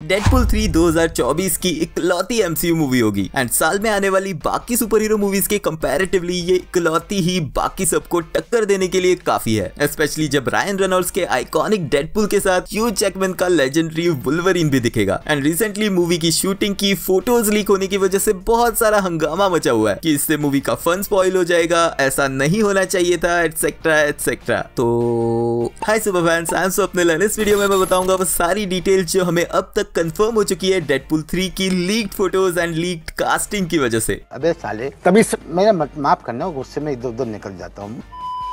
Deadpool 3 2024 की इकलौती MCU movie होगी एंड साल में आने वाली बाकी सुपर हीरो मूवीज के कंपैरेटिवली ये इकलौती ही बाकी सबको टक्कर देने के लिए काफी है, स्पेशली जब रायन रेनॉल्ड्स के आइकॉनिक डेडपूल के साथ ह्यू जैकमैन का लेजेंडरी वुल्वरीन भी दिखेगा। एंड रिसेंटली मूवी की शूटिंग की फोटोज लीक होने की वजह से बहुत सारा हंगामा मचा हुआ है कि इससे मूवी का फन स्पॉइल हो जाएगा, ऐसा नहीं होना चाहिए था, एटसेट्रा एटसेट्रा। तो hi super fans, I am Swapnil. इस वीडियो में मैं बताऊंगा वो सारी डिटेल्स जो हमें अब तक कंफर्म हो चुकी है डेडपूल 3 की leaked photos and leaked casting की वजह से। अबे साले, कभी मेरा माफ करना, गुस्से में इधर उधर निकल जाता हूँ।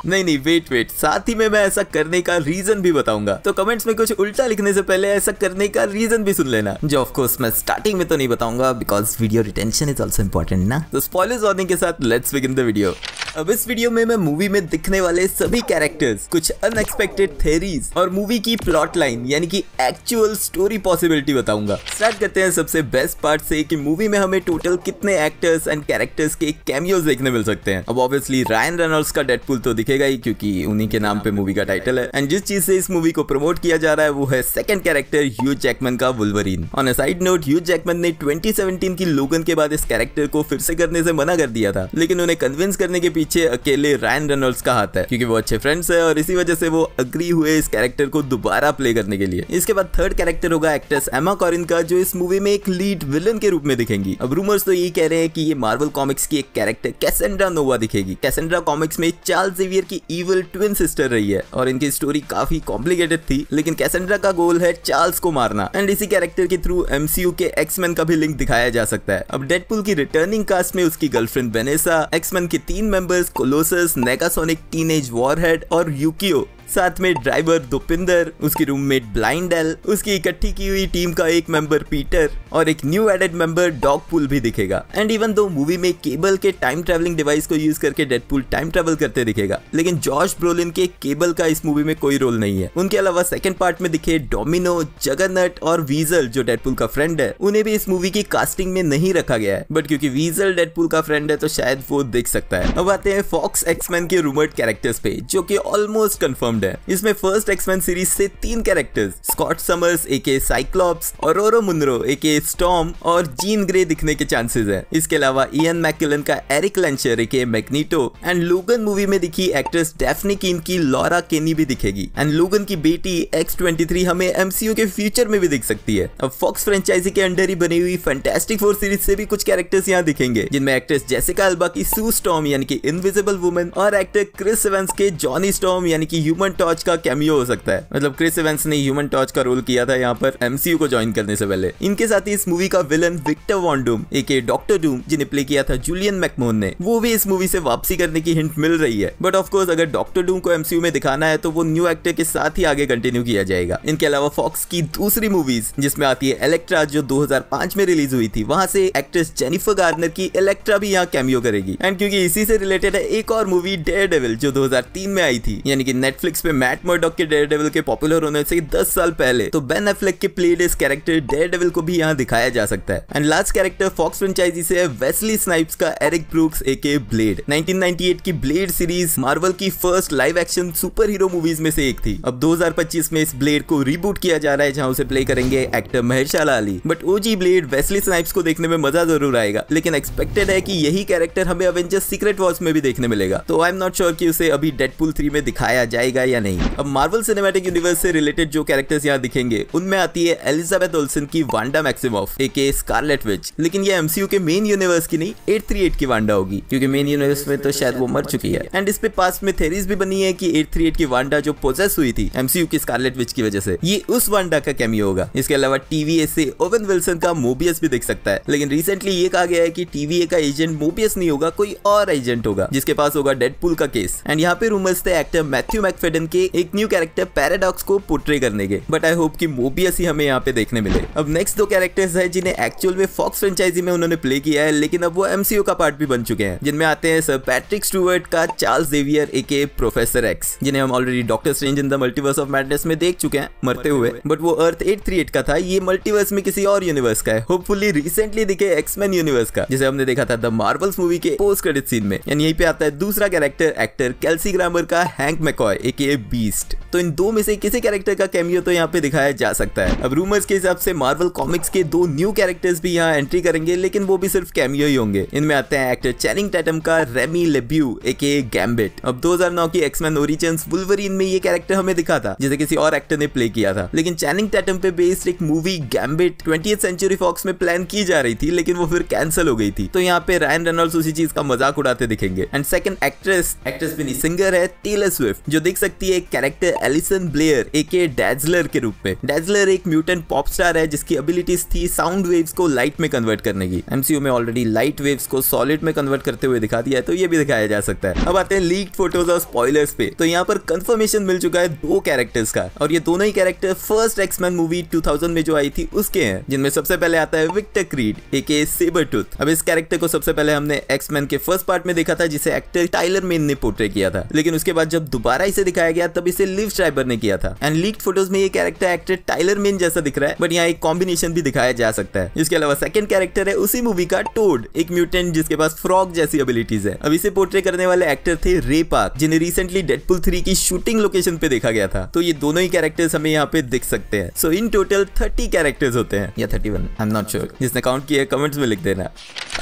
नहीं वेट, साथ ही में मैं ऐसा करने का रीजन भी बताऊंगा, तो कमेंट्स में कुछ उल्टा लिखने से पहले ऐसा करने का रीजन भी सुन लेना, जो ऑफ कोर्स मैं स्टार्टिंग में तो नहीं बताऊंगा because video retention is also important ना। तो स्पॉयलर्स वार्निंग के साथ लेट्स बिगिन द वीडियो। अब इस वीडियो में मैं मूवी में दिखने वाले सभी कैरेक्टर्स, कुछ अनएक्सपेक्टेड थ्योरीज और मूवी की प्लॉट लाइन यानी कि एक्चुअल स्टोरी पॉसिबिलिटी बताऊंगा। स्टार्ट करते हैं सबसे बेस्ट पार्ट से कि मूवी में हमें टोटल कितने एक्टर्स एंड कैरेक्टर्स के कैमियोज देखने मिल सकते हैं। अब ऑब्वियसली रायन रेनॉल्ड्स का डेडपूल तो दिखेगा ही क्योंकि उन्हीं के नाम पे मूवी का टाइटल है, एंड जिस चीज से इस मूवी को प्रमोट किया जा रहा है वो है सेकंड कैरेक्टर ह्यू जैकमैन का Wolverine. On a side note, Hugh Jackman ने 2017 की लोगन के बाद इस कैरेक्टर को फिर से करने से मना कर दिया था, लेकिन उन्हें कन्विंस करने के पीछे अकेले रायन रेनॉल्ड्स का हाथ है क्योंकि वो अच्छे फ्रेंड्स है और इसी वजह से वो अग्री हुए इस कैरेक्टर को दोबारा प्ले करने के लिए। इसके बाद थर्ड कैरेक्टर होगा एक्ट्रेस एमा कॉरिन का, जो इस मूवी में एक लीड विलन के रूप में दिखेंगी। अब रूमर्स तो यही कह रहे हैं कि ये मार्वल कॉमिक्स की एक कैरेक्टर कैसेंड्रा नोवा दिखेगी। कैसेंड्रा कॉमिक्स में चार्ल्स जेवियर की इविल ट्विन सिस्टर रही है और इनकी स्टोरी काफी कॉम्प्लिकेटेड थी, लेकिन कैसेंड्रा का गोल है चार्ल्स को मारना, एंड इसी कैरेक्टर के थ्रू एमसीयू के एक्समैन का भी लिंक दिखाया जा सकता है। अब डेडपूल की रिटर्निंग कास्ट में उसकी गर्लफ्रेंड वेनेसा, एक्समैन के 3 members Colossus, Negasonic, teenage warhead और यूकियो, साथ में ड्राइवर दुपिंदर, उसकी रूममेट ब्लाइंडेल, उसकी इकट्ठी की हुई टीम का एक मेंबर पीटर और एक न्यू एडेड मेंबर डॉगपूल भी दिखेगा। एंड इवन दो मूवी में केबल के टाइम ट्रैवलिंग डिवाइस को यूज करके डेडपूल टाइम ट्रैवल करते दिखेगा, लेकिन जॉश ब्रोलिन के केबल का इस मूवी में कोई रोल नहीं है। उनके अलावा सेकंड पार्ट में दिखे डोमिनो, जगरनट और वीजल जो डेडपूल का फ्रेंड है, उन्हें भी इस मूवी की कास्टिंग में नहीं रखा गया है, बट क्योंकि वीजल डेडपूल का फ्रेंड है तो शायद वो दिख सकता है। अब आते हैं फॉक्स एक्समैन के रूमर्ड कैरेक्टर्स पे, जो कि ऑलमोस्ट कंफर्म्ड है। इसमें फर्स्ट एक्समैन सीरीज से 3 characters, Scott Summers aka Cyclops, Ororo Munroe aka Storm और जीन ग्रे दिखने के चांसेस हैं। इसके अलावा इयन मैकेलन का Erik Lehnsherr aka Magneto and Logan movie में दिखी एक्ट्रेस डेफ्नी कीन की लॉरा केनी भी दिखेगी, एंड लोगन की बेटी X-23 हमें एमसीयू के फ्यूचर में भी दिख सकती है। अब फॉक्स फ्रेंचाइजी के अंडर ही बनी हुई फैंटास्टिक फोर सीरीज से भी कुछ कैरेक्टर्स यहाँ दिखेंगे, जिनमें एक्ट्रेस जेसिका अल्बा की सू स्टॉर्म यानी कि इनविजिबल वुमन और एक्टर क्रिस एवंस के जॉनी स्टॉर्म यानी कि ह्यूमन टॉर्च का कैमियो हो सकता है। मतलब क्रिस एवंस ने ह्यूमन टॉर्च का रोल किया था यहाँ पर एमसीयू को ज्वाइन करने से पहले। इनके साथ ही इस मूवी का विलन विक्टर वॉन डूम एके डॉक्टर डूम, जिन्हें प्ले किया था जूलियन मैकमोहन ने, वो भी इस मूवी से वापसी करने की हिंट मिल रही है। बट ऑफ कोर्स अगर डॉक्टर डूम को एमसीयू में दिखाना है तो वो न्यू एक्टर के साथ ही आगे कंटिन्यू किया जाएगा। इनके अलावा फॉक्स की दूसरी मूवीज जिसमें आती है इलेक्ट्रा जो 2005 में रिलीज हुई थी, वहां से एक्ट्रेस जेनिफर गार्नर की इलेक्ट्रा भी यहाँ कैमियो करेगी। एंड क्योंकि इसी से रिलेटेड है एक और मूवी डेयरडेविल जो 2003 में आई थी, यानी कि नेटफ्लिक्स पे मैट मर्डॉक के डेयरडेविल के पॉपुलर होने से 10 साल पहले, तो बेन एफ्लेक के प्लेड इस कैरेक्टर डेयरडेविल को भी यहाँ दिखाया जा सकता है। And last character Fox franchise से है वेस्ली स्नाइप्स का एरिक ब्रूक्स एके ब्लेड। 1998 की ब्लेड सीरीज मार्वल की first live action super hero movies में से एक थी। अब 2025 में इस ब्लेड को रीबूट किया जा रहा है, जहां उसे प्ले करेंगे actor Mahershala Ali. But OG Blade Wesley Snipes को देखने में मजा जरूर आएगा, लेकिन एक्सपेक्टेड है कि यही कैरेक्टर हमें एवेंजर्स सीक्रेट वॉर्स में भी देखने मिलेगा, तो आई एम नॉट श्योर कि उसे अभी डेडपूल 3 में दिखाया जाएगा या नहीं। अब मार्वल सिनेमैटिक यूनिवर्स से रिलेटेड जो कैरेक्टर्स यहाँ दिखेंगे उनमें आती है एलिजाबेथ ओल्सन की वांडा मैक्सिमॉफ एके स्कारलेट विच, लेकिन ये एमसीयू के मेन यूनिवर्स की नहीं 838 की वांडा होगी, क्योंकि मेन यूनिवर्स में तो शायद वो मर चुकी है। एंड इस पे पास्ट में थेरीज भी बनी है कि 838 की वांडा जो पोजेस हुई थी एमसीयू की स्कारलेट विच की वजह से, ये उस वांडा का कैमियो होगा। इसके अलावा टीवीए से ओवन विल्सन का मोबियस भी दिख सकता है, लेकिन रिसेंटली ये कहा गया है कि टीवीए का एजेंट मोबियस नहीं होगा, कोई और एजेंट होगा जिसके पास होगा डेडपूल का केस। एंड यहाँ पे रूमर्स थे एक्टर मैथ्यू मैकफेडन के एक न्यू कैरेक्टर पैराडॉक्स को पोर्ट्रे करने के, बट आई होप कि मोबियस ही हमें यहाँ पे देखने मिले। अब नेक्स्ट 2 कैरेक्टर्स है जिन्हें एक्चुअल में फॉक्स फ्रेंचाइजी में उन्होंने प्ले किया है, लेकिन अब वो एमसीयू का पार्ट भी बन चुके हैं, जिनमें आते हैं सर पैट्रिक स्टुअर्ट का चार्ल्स जेवियर एके प्रोफेसर एक्स, जिन्हें हम already doctor strange in the multiverse of madness में देख चुके हैं मरते हुए, बट वो अर्थ 838 का था, ये मल्टीवर्स में किसी और यूनिवर्स का है, होपफुली रिसेंटली दिखे एक्समैन यूनिवर्स का, जिसे हमने देखा था द मार्वल्स मूवी के पोस्ट क्रेडिट सीन में। यानी यहीं पे आता है दूसरा कैरेक्टर एक्टर केल्सी ग्रामर का हैंक मैकॉय एके AKA बीस्ट। तो इन दो में से किसी कैरेक्टर का कैमियो तो यहाँ पे दिखाया जा सकता है। अब रूमर्स के हिसाब से मार्वल कॉमिक्स के 2 न्यू कैरेक्टर्स भी यहाँ एंट्री करेंगे, लेकिन वो भी सिर्फ कैमियो ही होंगे। इनमें आते हैं एक्टर चैनिंग टैटम का रेमी लेब्यू AKA गैम्बिट। अब 2009 की एक्समैन ओरिजिन्स वुल्वरीन में ये कैरेक्टर हमें दिखा था, जिसे किसी और एक्टर ने प्ले किया था। लेकिन चैनिंग टैटम पे बेस्ड एक movie Gambit 20th Century Fox में प्लान की जा रही थी, लेकिन वो फिर कैंसिल हो गई थी। तो यहाँ पे रायन रेनॉल्ड्स उसी चीज का मजाक उड़ाते दिखेंगे। एंड सेकंड एक्ट्रेस भी नहीं, सिंगर है टेलर स्विफ्ट, जो देख सकती है एक character Alison Blair AKA Dazzler के रूप में। डैज़लर एक म्यूटेंट पॉप स्टार है जिसकी एबिलिटीज थी साउंड वेव्स को लाइट में कन्वर्ट करने की। MCU में ऑलरेडी लाइट वेव्स को सॉलिड में कन्वर्ट करते हुए दिखा दिया है, तो ये भी दिखाया जा सकता है। अब आते हैं लीक्ड फोटोज और स्पॉयलर्स पे। तो यहाँ पर कंफर्मेशन मिल चुका है 2 कैरेक्टर्स का, और ये दोनों ही कैरेक्टर फर्स्ट एक्समैन मूवी 2000 में जो आई थी उसके हैं, जिनमें सबसे पहले आता है विक्टर क्रीड AKA सेबरटूथ। अब इस कैरेक्टर को सबसे पहले हमने एक्समैन के फर्स्ट पार्ट में देखा था, जिसे एक्टर टाइलर मेन ने पोर्ट्रे किया था, लेकिन उसके बाद जब दोबारा इसे दिखाया गया तब इसे लिव श्राइबर ने किया था। एंड लीक्ड फोटोज में ये कैरेक्टर एक्टर टाइलर मेन जैसा दिख रहा है, बट यहाँ एक कॉम्बिनेशन भी दिखाया जा सकता है। इसके अलावा सेकंड कैरेक्टर है उसी मूवी का टोड, एक म्यूटेंट जिसके पास फ्रॉग जैसी एबिलिटीज है। अब इसे पोर्ट्रे करने वाले एक्टर थे रे पार्क, जिन्हें रिसेंटली डेडपुल 3 की शूटिंग लोकेशन पे देखा गया था। तो ये दोनों ही कैरेक्टर्स हमें यहाँ पे दिख सकते हैं। सो इन टोटल 30 कैरेक्टर्स होते हैं या 31, आई एम नॉट श्योर। जिसने काउंट किया है कमेंट्स में लिख देना।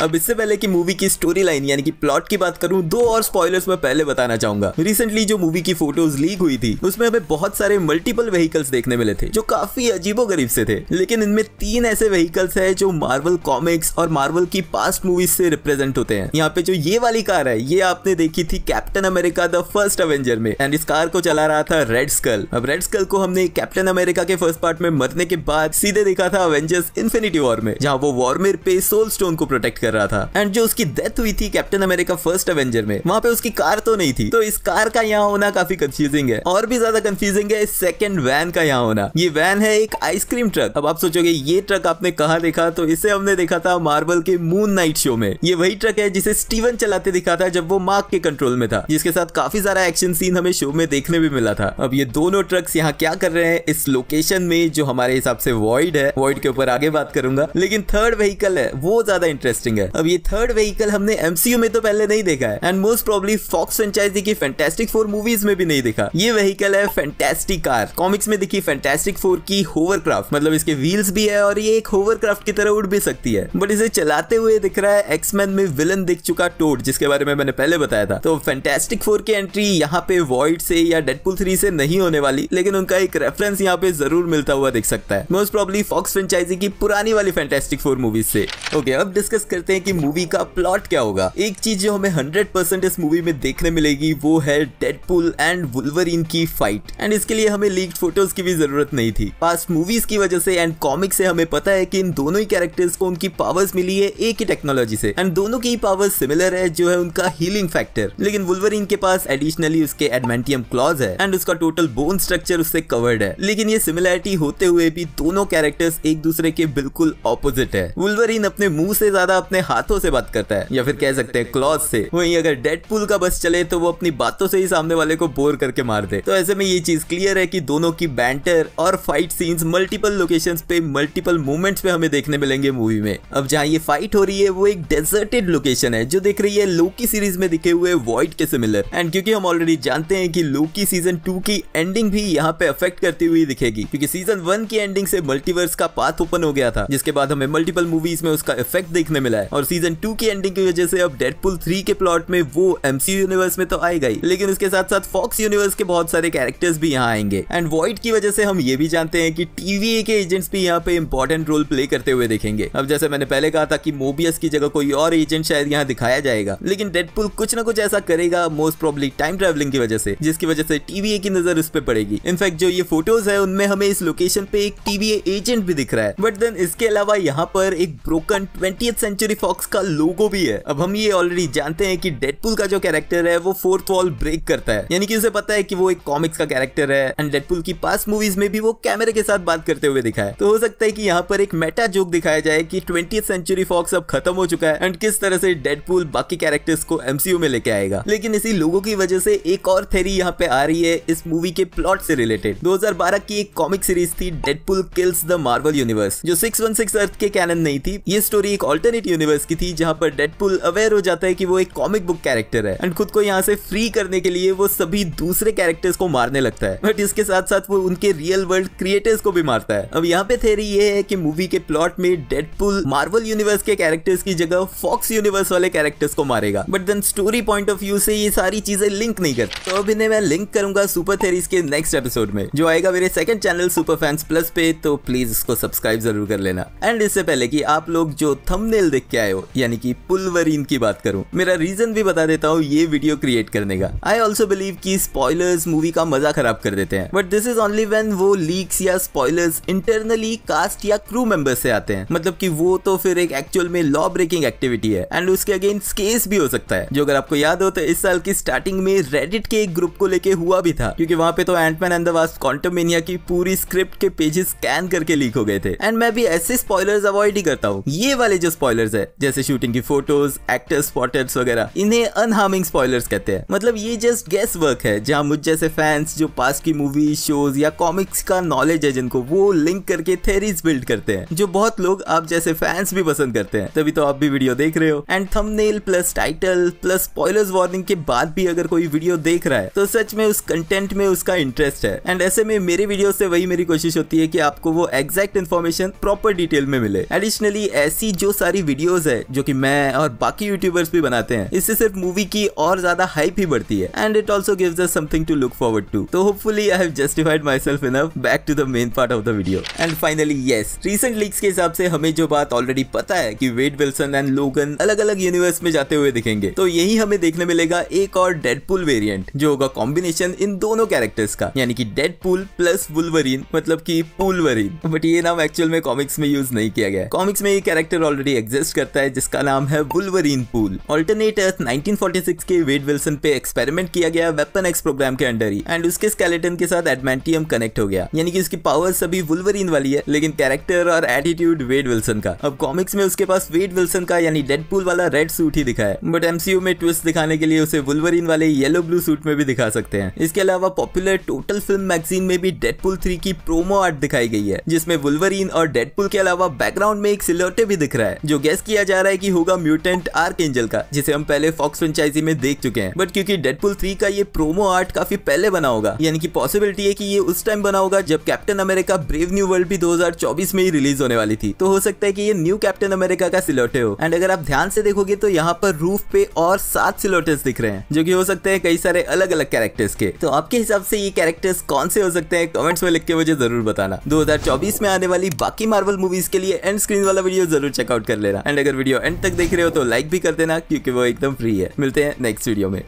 अब इससे पहले कि मूवी की स्टोरी लाइन यानी कि प्लॉट की बात करूं, 2 और स्पॉयलर्स मैं पहले बताना चाहूंगा। रिसेंटली जो मूवी की फोटोज लीक हुई थी उसमें हमें बहुत सारे मल्टीपल व्हीकल्स देखने मिले थे, जो काफी अजीबोगरीब से थे। लेकिन इनमें 3 ऐसे व्हीकल्स है जो मार्वल कॉमिक्स और मार्वल की पास्ट मूवीज से रिप्रेजेंट होते हैं। यहाँ पे जो ये वाली कार है, ये आपने देखी थी captain America the first Avenger में, एंड इस कार को चला रहा था रेड स्कल। अब रेड स्कल को हमने कैप्टन अमेरिका के फर्स्ट पार्ट में मरने के बाद सीधे देखा था अवेंजर्स इन्फिनिटी वॉर में, जहाँ वो वॉर्मिर पे सोल स्टोन को प्रोटेक्ट कर रहा था। एंड जो उसकी डेथ हुई थी कैप्टन अमेरिका फर्स्ट एवेंजर में, वहां पे उसकी कार तो नहीं थी। तो इस कार का यहाँ होना काफी कंफ्यूजिंग है। और भी ज्यादा कंफ्यूजिंग है इस सेकंड वैन का यहाँ होना। ये वैन है एक आइसक्रीम ट्रक। अब आप सोचोगे ये ट्रक आपने कहाँ देखा, तो इसे हमने देखा था मार्वल के मून नाइट शो में। ये वही ट्रक है जिसे स्टीवन चलाते दिखा था जब वो मार्क के कंट्रोल में था, जिसके साथ काफी सारा एक्शन सीन हमें शो में देखने भी मिला था। अब ये दोनों ट्रक्स यहाँ क्या कर रहे हैं इस लोकेशन में, जो हमारे हिसाब से वॉइड है। वॉइड के ऊपर आगे बात करूंगा, लेकिन थर्ड व्हीकल है वो ज्यादा इंटरेस्टिंग है। अब ये थर्ड व्हीकल हमने MCU में तो पहले नहीं देखा है, and most probably Fox franchise की फैंटास्टिक 4 मूवीज में भी नहीं देखा। ये व्हीकल है फैंटास्टिक कार। कॉमिक्स में दिखी फैंटास्टिक 4 की होवरक्राफ्ट, मतलब इसके व्हील्स भी है और ये एक होवरक्राफ्ट की तरह उड़ भी सकती है। बट इसे चलाते हुए दिख रहा है एक्समैन में विलन दिख चुका टोड, जिसके बारे में मैंने पहले बताया था। तो फैंटास्टिक 4 की एंट्री यहाँ पे वॉइड से या डेडपुल 3 से नहीं होने वाली, लेकिन उनका एक रेफरेंस यहाँ पे जरूर मिलता हुआ दिख सकता है, मोस्ट प्रोबब्ली फॉक्स फ्रेंचाइजी की पुरानी वाली फैंटास्टिक 4 मूवीज से। ओके, अब डिस्कस करते हैं कि मूवी का प्लॉट क्या होगा। एक चीज जो हमें 100% इस मूवी में देखने मिलेगी वो है डेडपुल एंड वुल्वरीन की फाइट, एंड इसके लिए हमें लीक्ड फोटोज की भी जरूरत नहीं थी। पास्ट मूवीज की वजह से एंड कॉमिक से हमें पता है कि इन दोनों ही कैरेक्टर्स को उनकी पावर्स मिली है एक ही टेक्नोलॉजी से, एंड दोनों की पावर्स सिमिलर है, जो है उनका हीलिंग फैक्टर। लेकिन वुल्वरीन के पास एडिशनली उसके एडमेंटियम क्लॉज है एंड उसका टोटल बोन स्ट्रक्चर उससे कवर्ड है। लेकिन ये सिमिलरिटी होते हुए भी दोनों कैरेक्टर्स एक दूसरे के बिल्कुल ऑपोजिट है। वुल्वरीन अपने मुंह से ज्यादा अपने हाथों से बात करता है, या फिर कह सकते हैं क्लॉज से। वहीं अगर डेडपुल का बस चले तो वो अपनी बातों से ही सामने वाले को बोर करके मार दे। तो ऐसे में ये चीज क्लियर है कि दोनों की बैंटर और फाइट सीन्स मल्टीपल लोकेशंस पे मल्टीपल मोमेंट्स पे हमें देखने मिलेंगे मूवी में। अब जहाँ ये फाइट हो रही है वो एक डेजर्टेड लोकेशन है, जो दिख रही है लोकी सीरीज में दिखे हुए वॉइड के सिमिलर। एंड क्योंकि हम ऑलरेडी जानते हैं कि लोकी सीजन 2 की एंडिंग भी यहाँ पे अफेक्ट करती हुई दिखेगी, क्योंकि सीजन 1 की एंडिंग से मल्टीवर्स का पाथ ओपन हो गया था, जिसके बाद हमें मल्टीपल मूवीज में उसका इफेक्ट देखने मिला है। और सीजन 2 की एंडिंग की वजह से अब डेडपुल 3 के प्लॉट में वो MCU यूनिवर्स में तो आएगा ही, लेकिन उसके साथ साथ फॉक्स यूनिवर्स के बहुत सारे कैरेक्टर्स भी यहाँ आएंगे। एंड वॉइड की वजह से हम ये भी जानते हैं कि TVA के एजेंट्स भी यहाँ पे इंपॉर्टेंट रोल प्ले करते हुए दिखेंगे। अब जैसे मैंने पहले कहा था कि मोबियस की जगह कोई और एजेंट शायद यहाँ दिखाया जाएगा, लेकिन डेडपुल कुछ ना कुछ ऐसा करेगा, मोस्ट प्रोबब्ली टाइम ट्रैवलिंग की वजह से, जिसकी वजह से TVA की नजर उस पर पड़ेगी। इनफैक्ट जो ये फोटोज है उनमें हमें इस लोकेशन पे एक TVA एजेंट भी दिख रहा है। बट देन इसके अलावा यहाँ पर एक ब्रोकन 20th सेंचुरी फॉक्स का लोगो भी है। अब हम ये ऑलरेडी जानते हैं कि डेडपुल का जो कैरेक्टर है वो फोर्थ वॉल ब्रेक करता है, यानी कि उसे पता है कि वो एक कॉमिक्स का कैरेक्टर है, एंड डेडपुल की पास्ट मूवीज में भी वो कैमरे के साथ बात करते हुए दिखा है। तो हो सकता है कि यहाँ पर एक मेटा जोक दिखाया जाए कि 20th सेंचुरी फॉक्स अब खत्म हो चुका है, एंड किस तरह से डेडपुल बाकी कैरेक्टर्स को MCU में लेके आएगा। लेकिन इसी लोगों की वजह से एक और थ्योरी यहाँ पे आ रही है इस मूवी के प्लॉट से रिलेटेड। 2012 की एक कॉमिक सीरीज थी Deadpool kills the Marvel universe, जो 616 अर्थ के कैनन नहीं थी। ये स्टोरी एक ऑल्टरनेट यूनिवर्स की थी, जहाँ पर डेडपुल अवेयर हो जाता है कि वो एक कॉमिक बुक कैरेक्टर है, एंड खुद को यहाँ से फ्री करने के लिए वो सभी दूसरे कैरेक्टर्स को मारने लगता है, बट इसके साथ साथ वो उनके रियल वर्ल्ड क्रिएटर्स को भी मारता है। अब यहाँ पे थ्योरी ये है कि मूवी के प्लॉट में डेडपुल मार्वल यूनिवर्स के कैरेक्टर्स की जगह फॉक्स यूनिवर्स वाले कैरेक्टर्स को मारेगा, but then story point of view से ये सारी चीजें लिंक नहीं करती। तो अब इन्हें मैं लिंक करूंगा सुपर थ्योरीज के नेक्स्ट एपिसोड में, जो आएगा मेरे second channel super fans plus पे, तो प्लीज इसको सब्सक्राइब जरूर कर लेना। एंड इससे पहले कि आप लोग जो थंबनेल देख के आए हो, यानी कि पुलवरीन की बात करूं, मेरा रीजन भी बता देता हूँ ये वीडियो क्रिएट करने का। आई ऑल्सो बिलीव कि स्पॉयलर्स मूवी का मजा खराब कर देते हैं, but this is only when वो लीक्स या स्पॉयलर्स इंटरनली कास्ट या क्रू मेंबर्स से आते हैं। मतलब कि वो तो फिर एक एक्चुअल में लॉ ब्रेकिंग एक्टिविटी है एंड उसके अगेंस्ट केस भी हो सकता है। जो अगर आपको याद हो तो इस साल की स्टार्टिंग में रेडिट के एक ग्रुप को लेके हुआ भी था, क्योंकि वहां पे तो Ant Man and the Wasp Quantumania की पूरी स्क्रिप्ट के पेजेस स्कैन करके लीक हो गए थे। एंड मैं भी ऐसे स्पॉयलर्स अवॉइड ही करता हूँ। ये वाले जो स्पॉयलर्स है, जैसे शूटिंग की फोटोज, एक्टर्स स्पॉटर्स वगैरह, इन्हें अनहार्मिंग स्पॉयलर्स कहते हैं। मतलब ये जस्ट गेस वर्क है, जहाँ मुझ जैसे फैंस जो पास्ट की मूवी, शोज या कॉमिक्स का नॉलेज है जिनको, वो लिंक करके थ्योरीज बिल्ड करते हैं, जो बहुत लोग आप जैसे फैंस भी पसंद करते हैं। तभी तो आप भी वीडियो देख रहे हो। And thumbnail plus title plus spoilers warning के बाद भी अगर कोई वीडियो देख रहा है तो सच में उस कंटेंट में उसका इंटरेस्ट है। एंड ऐसे में मेरे वीडियो से वही मेरी कोशिश होती है कि आपको वो एग्जैक्ट इन्फॉर्मेशन प्रॉपर डिटेल में मिले। एडिशनली ऐसी जो सारी वीडियोस है जो कि मैं और बाकी यूट्यूबर्स भी बनाते हैं, इससे सिर्फ मूवी की और ज्यादा हाइप ही बढ़ती है and it also gives us something to look forward to. तो hopefully I have justified myself enough. Back to the main part of the video. And finally yes, recent leaks के हिसाब से हमें जो बात ऑलरेडी पता है कि वेड विल्सन एंड लोगन अलग अलग यूनिवर्स में जाते हुए दिखेंगे, तो यही हमें देखने मिलेगा एक और डेडपुल वेरिएंट, जो होगा कॉम्बिनेशन इन दोनों कैरेक्टर्स का, यानी कि डेडपुल प्लस वुल्वरीन, मतलब कि पुलवरीन। बट ये नाम एक्चुअल में कॉमिक्स में यूज नहीं किया गया। कॉमिक्स में ये कैरेक्टर ऑलरेडी एग्जिस्ट करता है जिसका नाम है वुल्वरीन पूल। ऑल्टरनेट अर्थ 1946 के वेड विल्सन पे एक्सपेरिमेंट किया गया वेपन एक्स प्रोग्राम के अंडर ही, एंड उसके स्केलेटन के साथ एडमेंटियम कनेक्ट हो गया, यानी कि उसकी पावर सभी वुल्वरीन वाली है, लेकिन कैरेक्टर और एटीट्यूड वेड विल्सन का। अब कॉमिक्स में उसके पास वेड विल्सन का यानी डेडपुल वाला रेड सूट ही दिखा है, बट एमसीयू में ट्विस्ट दिखाने के लिए उसे वुल्वरीन वाले येलो ब्लू सूट में भी दिखा सकते हैं। इसके अलावा पॉपुलर टोटल फिल्म मैगजीन में भी डेडपुल 3 की प्रोमो आर्ट दिखाई गई है, जिसमें वुल्वरीन और डेडपुल के अलावा बैकग्राउंड में एक सिलोटे भी दिख रहा है, जो गेस किया जा रहा है कि होगा म्यूटेंट आर्कएंजल का, जिसे हम पहले फॉक्स फ्रेंचाइजी में देख चुके हैं। बट क्योंकि डेडपुल 3 का ये प्रोमो आर्ट काफी पहले बना होगा, यानी कि पॉसिबिलिटी है कि ये उस टाइम बना होगा जब captain America brave new world भी 2024 में ही रिलीज होने वाली थी। तो हो सकता है कि ये न्यू कैप्टन अमेरिका का सिलोटे हो। एंड अगर आप ध्यान से देखोगे तो यहाँ पर रूफ पे और 7 सिलोटेस दिख रहे हैं, जो कि हो सकते हैं कई सारे अलग अलग कैरेक्टर्स के। तो आपके हिसाब से ये कैरेक्टर्स कौन से हो सकते हैं, कमेंट्स में लिख के मुझे जरूर बताना। 2024 में आने वाली बाकी मार्वल मूवीज के लिए एंड स्क्रीन वाला वीडियो जरूर चेकआउट कर लेना। एंड अगर वीडियो एंड तक देख रहे हो तो लाइक भी कर देना, क्योंकि वो एकदम फ्री है। मिलते हैं नेक्स्ट वीडियो में।